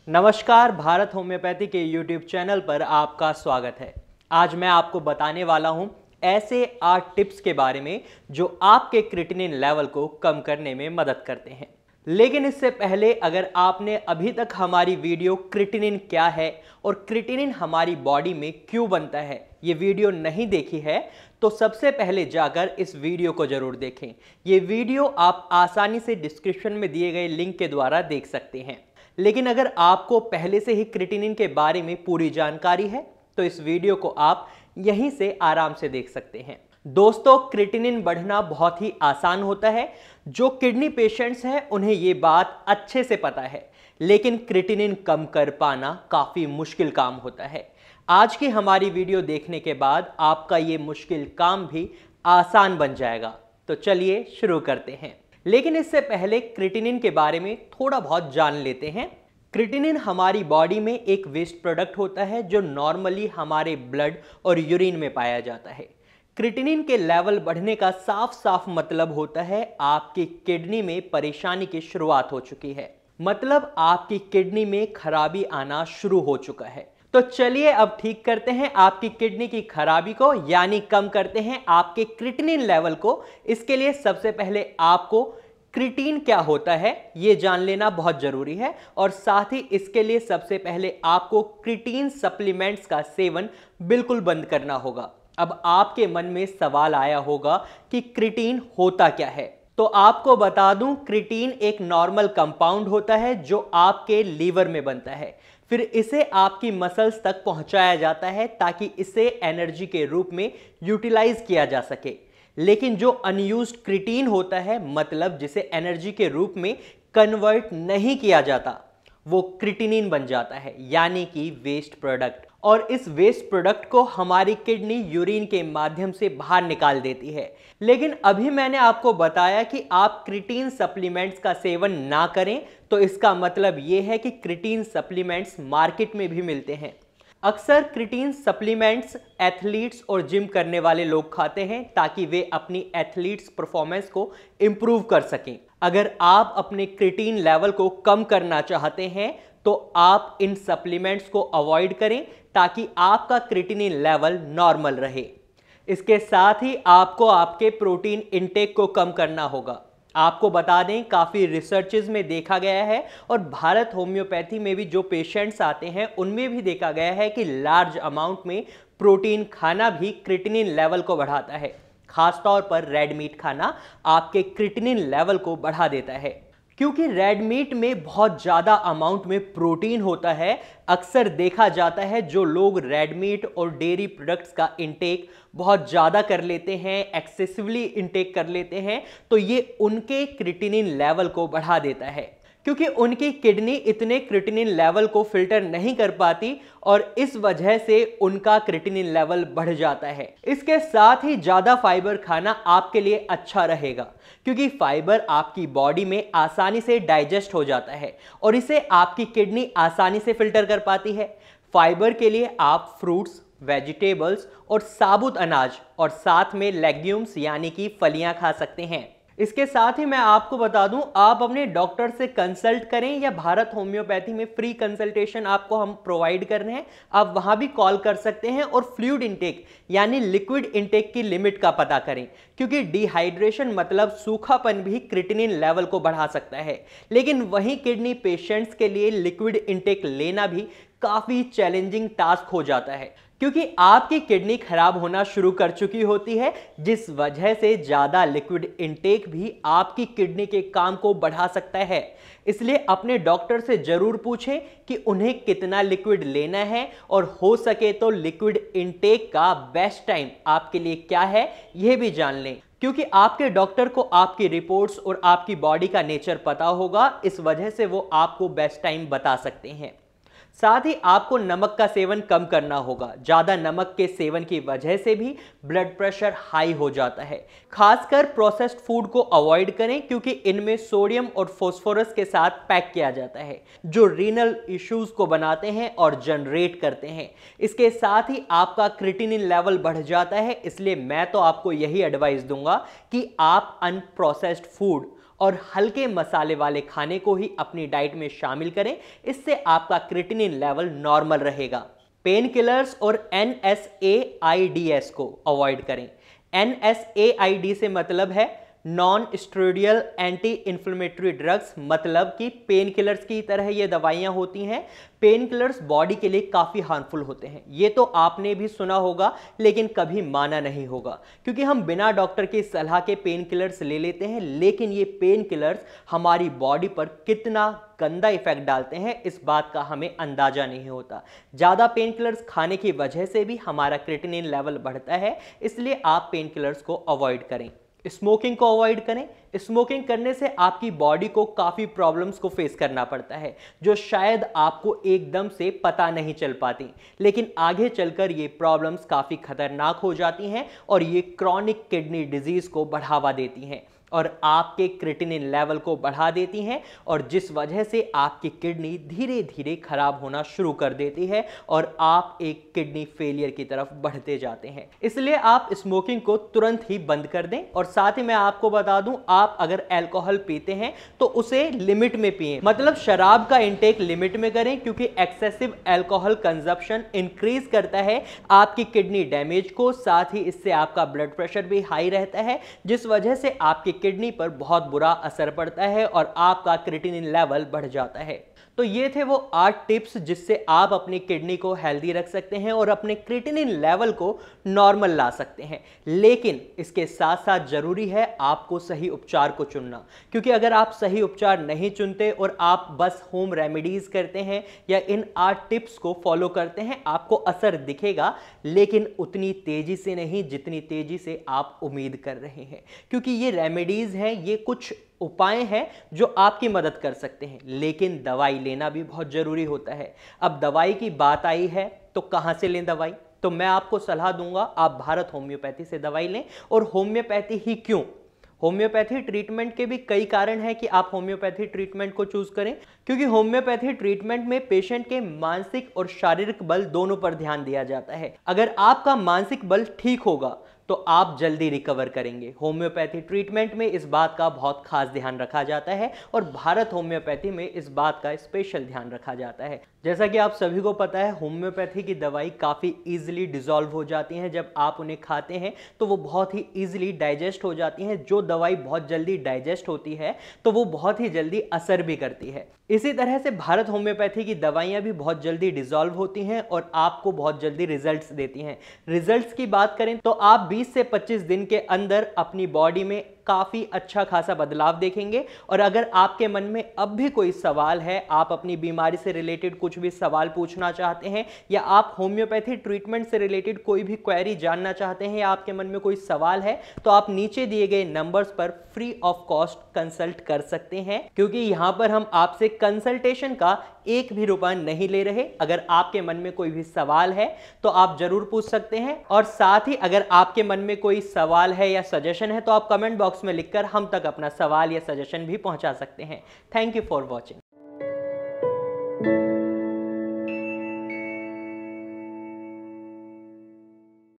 नमस्कार, भारत होम्योपैथी के YouTube channel पर आपका स्वागत है। आज मैं आपको बताने वाला हूं ऐसे 8 टिप्स के बारे में जो आपके क्रिएटिनिन लेवल को कम करने में मदद करते हैं। लेकिन इससे पहले अगर आपने अभी तक हमारी वीडियो क्रिएटिनिन क्या है और क्रिएटिनिन हमारी बॉडी में क्यों बनता है ये वीडियो नहीं देखी है तो सबसे पहले जाकर इस वीडियो को जरूर देखें। ये वीडियो आप आसानी से डिस्क्रिप्शन में दिए गए लिंक के द्वारा देख सकते हैं। लेकिन अगर आपको पहले से ही क्रिएटिनिन के बारे में पूरी जानकारी है तो इस वीडियो को आप यहीं से आराम से देख सकते हैं। दोस्तों, क्रिएटिनिन बढ़ना बहुत ही आसान होता है। जो किडनी पेशेंट्स हैं उन्हें ये बात अच्छे से पता है, लेकिन क्रिएटिनिन कम कर पाना काफी मुश्किल काम होता है। आज की हमारी वीडियो देखने के बाद आपका ये मुश्किल काम भी आसान बन जाएगा। तो चलिए शुरू करते हैं। लेकिन इससे पहले क्रिएटिनिन के बारे में थोड़ा बहुत जान लेते हैं। क्रिएटिनिन हमारी बॉडी में एक वेस्ट प्रोडक्ट होता है जो नॉर्मली हमारे ब्लड और यूरिन में पाया जाता है। क्रिएटिनिन के लेवल बढ़ने का साफ साफ मतलब होता है आपकी किडनी में परेशानी की शुरुआत हो चुकी है, मतलब आपकी किडनी में खराबी आना शुरू हो चुका है। तो चलिए अब ठीक करते हैं आपकी किडनी की खराबी को, यानी कम करते हैं आपके क्रिएटिनिन लेवल को। इसके लिए सबसे पहले आपको क्रिएटिन क्या होता है ये जान लेना बहुत जरूरी है, और साथ ही इसके लिए सबसे पहले आपको क्रिएटिन सप्लीमेंट्स का सेवन बिल्कुल बंद करना होगा। अब आपके मन में सवाल आया होगा कि क्रिएटिन होता क्या है, तो आपको बता दूं, क्रिएटिन एक नॉर्मल कंपाउंड होता है जो आपके लीवर में बनता है। फिर इसे आपकी मसल्स तक पहुंचाया जाता है ताकि इसे एनर्जी के रूप में यूटिलाइज किया जा सके। लेकिन जो अनयूज्ड क्रिएटिन होता है, मतलब जिसे एनर्जी के रूप में कन्वर्ट नहीं किया जाता, वो क्रिएटिनिन बन जाता है, यानी कि वेस्ट प्रोडक्ट। और इस वेस्ट प्रोडक्ट को हमारी किडनी यूरिन के माध्यम से बाहर निकाल देती है। लेकिन अभी मैंने आपको बताया कि आप क्रिएटिन सप्लीमेंट्स का सेवन ना करें, तो इसका मतलब ये है कि क्रिएटिन सप्लीमेंट्स मार्केट में भी मिलते हैं। अक्सर क्रिएटिन सप्लीमेंट्स एथलीट्स और जिम करने वाले लोग खाते हैं ताकि वे अपनी एथलीट्स परफॉर्मेंस को इंप्रूव कर सकें। अगर आप अपने क्रिएटिन लेवल को कम करना चाहते हैं तो आप इन सप्लीमेंट्स को अवॉइड करें ताकि आपका क्रिएटिनिन लेवल नॉर्मल रहे। इसके साथ ही आपको आपके प्रोटीन इंटेक को कम करना होगा। आपको बता दें, काफ़ी रिसर्चेस में देखा गया है और भारत होम्योपैथी में भी जो पेशेंट्स आते हैं उनमें भी देखा गया है कि लार्ज अमाउंट में प्रोटीन खाना भी क्रिएटिनिन लेवल को बढ़ाता है। खासतौर पर रेड मीट खाना आपके क्रिएटिनिन लेवल को बढ़ा देता है, क्योंकि रेड मीट में बहुत ज़्यादा अमाउंट में प्रोटीन होता है। अक्सर देखा जाता है जो लोग रेड मीट और डेयरी प्रोडक्ट्स का इंटेक बहुत ज़्यादा कर लेते हैं, एक्सेसिवली इंटेक कर लेते हैं, तो ये उनके क्रिएटिनिन लेवल को बढ़ा देता है, क्योंकि उनकी किडनी इतने क्रिएटिनिन लेवल को फिल्टर नहीं कर पाती और इस वजह से उनका क्रिएटिनिन लेवल बढ़ जाता है। इसके साथ ही ज़्यादा फाइबर खाना आपके लिए अच्छा रहेगा, क्योंकि फाइबर आपकी बॉडी में आसानी से डाइजेस्ट हो जाता है और इसे आपकी किडनी आसानी से फिल्टर कर पाती है। फाइबर के लिए आप फ्रूट्स, वेजिटेबल्स और साबुत अनाज और साथ में लेग्यूम्स यानी कि फलियां खा सकते हैं। इसके साथ ही मैं आपको बता दूं, आप अपने डॉक्टर से कंसल्ट करें, या भारत होम्योपैथी में फ्री कंसल्टेशन आपको हम प्रोवाइड कर रहे हैं, आप वहां भी कॉल कर सकते हैं और फ्लूइड इंटेक यानी लिक्विड इंटेक की लिमिट का पता करें, क्योंकि डिहाइड्रेशन मतलब सूखापन भी क्रिएटिनिन लेवल को बढ़ा सकता है। लेकिन वहीं किडनी पेशेंट्स के लिए लिक्विड इंटेक लेना भी काफ़ी चैलेंजिंग टास्क हो जाता है, क्योंकि आपकी किडनी खराब होना शुरू कर चुकी होती है, जिस वजह से ज़्यादा लिक्विड इंटेक भी आपकी किडनी के काम को बढ़ा सकता है। इसलिए अपने डॉक्टर से ज़रूर पूछें कि उन्हें कितना लिक्विड लेना है, और हो सके तो लिक्विड इंटेक का बेस्ट टाइम आपके लिए क्या है यह भी जान लें, क्योंकि आपके डॉक्टर को आपकी रिपोर्ट्स और आपकी बॉडी का नेचर पता होगा। इस वजह से वो आपको बेस्ट टाइम बता सकते हैं। साथ ही आपको नमक का सेवन कम करना होगा। ज़्यादा नमक के सेवन की वजह से भी ब्लड प्रेशर हाई हो जाता है। खासकर प्रोसेस्ड फूड को अवॉइड करें, क्योंकि इनमें सोडियम और फास्फोरस के साथ पैक किया जाता है, जो रीनल इश्यूज को बनाते हैं और जनरेट करते हैं। इसके साथ ही आपका क्रिएटिनिन लेवल बढ़ जाता है। इसलिए मैं तो आपको यही एडवाइस दूंगा कि आप अनप्रोसेस्ड फूड और हल्के मसाले वाले खाने को ही अपनी डाइट में शामिल करें। इससे आपका क्रिएटिनिन लेवल नॉर्मल रहेगा। पेन किलर्स और NSAIDs को अवॉइड करें। NSAID से मतलब है non steroidal anti inflammatory drugs, मतलब कि पेन किलर्स की तरह ये दवाइयां होती हैं। पेन किलर्स बॉडी के लिए काफ़ी हार्मफुल होते हैं, ये तो आपने भी सुना होगा लेकिन कभी माना नहीं होगा, क्योंकि हम बिना डॉक्टर की सलाह के पेन किलर्स ले लेते हैं। लेकिन ये पेन किलर्स हमारी बॉडी पर कितना गंदा इफेक्ट डालते हैं इस बात का हमें अंदाजा नहीं होता। ज़्यादा पेन किलर्स खाने की वजह से भी हमारा क्रिएटिनिन लेवल बढ़ता है, इसलिए आप पेन किलर्स को अवॉइड करें। स्मोकिंग को अवॉइड करें। स्मोकिंग करने से आपकी बॉडी को काफ़ी प्रॉब्लम्स को फेस करना पड़ता है, जो शायद आपको एकदम से पता नहीं चल पाती, लेकिन आगे चलकर ये प्रॉब्लम्स काफ़ी खतरनाक हो जाती हैं और ये क्रॉनिक किडनी डिजीज को बढ़ावा देती हैं और आपके क्रिएटिनिन लेवल को बढ़ा देती हैं, और जिस वजह से आपकी किडनी धीरे धीरे खराब होना शुरू कर देती है और आप एक किडनी फेलियर की तरफ बढ़ते जाते हैं। इसलिए आप स्मोकिंग को तुरंत ही बंद कर दें। और साथ ही मैं आपको बता दूं, आप अगर अल्कोहल पीते हैं तो उसे लिमिट में पिएं, मतलब शराब का इंटेक लिमिट में करें, क्योंकि एक्सेसिव अल्कोहल कंजप्शन इंक्रीज करता है आपकी किडनी डैमेज को। साथ ही इससे आपका ब्लड प्रेशर भी हाई रहता है, जिस वजह से आपकी किडनी पर बहुत बुरा असर पड़ता है और आपका क्रिएटिनिन लेवल बढ़ जाता है। तो ये थे वो 8 टिप्स जिससे आप अपनी किडनी को हेल्दी रख सकते हैं और अपने क्रिएटिनिन लेवल को नॉर्मल ला सकते हैं। लेकिन इसके साथ साथ जरूरी है आपको सही उपचार को चुनना, क्योंकि अगर आप सही उपचार नहीं चुनते और आप बस होम रेमेडीज करते हैं या इन 8 टिप्स को फॉलो करते हैं, आपको असर दिखेगा, लेकिन उतनी तेजी से नहीं जितनी तेजी से आप उम्मीद कर रहे हैं। क्योंकि ये रेमेडीज हैं, ये कुछ उपाय हैं जो आपकी मदद कर सकते हैं, लेकिन दवाई लेना भी बहुत जरूरी होता है। अब दवाई की बात आई है तो कहां से लें दवाई? तो मैं आपको सलाह दूंगा आप भारत होम्योपैथी से दवाई लें। और होम्योपैथी ही क्यों? होम्योपैथी ट्रीटमेंट के भी कई कारण हैं कि आप होम्योपैथी ट्रीटमेंट को चूज करें, क्योंकि होम्योपैथी ट्रीटमेंट में पेशेंट के मानसिक और शारीरिक बल दोनों पर ध्यान दिया जाता है। अगर आपका मानसिक बल ठीक होगा तो आप जल्दी रिकवर करेंगे। होम्योपैथी ट्रीटमेंट में इस बात का बहुत खास ध्यान रखा जाता है और भारत होम्योपैथी में इस बात का स्पेशल ध्यान रखा जाता है। जैसा कि आप सभी को पता है, होम्योपैथी की दवाई काफ़ी इजीली डिसॉल्व हो जाती हैं। जब आप उन्हें खाते हैं तो वो बहुत ही इजीली डाइजेस्ट हो जाती हैं। जो दवाई बहुत जल्दी डाइजेस्ट होती है तो वो बहुत ही जल्दी असर भी करती है। इसी तरह से भारत होम्योपैथी की दवाइयाँ भी बहुत जल्दी डिसॉल्व होती हैं और आपको बहुत जल्दी रिजल्ट्स देती हैं। रिजल्ट्स की बात करें तो आप 20 से 25 दिन के अंदर अपनी बॉडी में काफ़ी अच्छा खासा बदलाव देखेंगे। और अगर आपके मन में अब भी कोई सवाल है, आप अपनी बीमारी से रिलेटेड कुछ भी सवाल पूछना चाहते हैं, या आप होम्योपैथी ट्रीटमेंट से रिलेटेड कोई भी क्वेरी जानना चाहते हैं, या आपके मन में कोई सवाल है, तो आप नीचे दिए गए नंबर्स पर फ्री ऑफ कॉस्ट कंसल्ट कर सकते हैं, क्योंकि यहाँ पर हम आपसे कंसल्टेशन का 1 भी रुपया नहीं ले रहे। अगर आपके मन में कोई भी सवाल है तो आप जरूर पूछ सकते हैं। और साथ ही अगर आपके मन में कोई सवाल है या सजेशन है तो आप कमेंट बॉक्स में लिखकर हम तक अपना सवाल या सजेशन भी पहुंचा सकते हैं। Thank you for watching.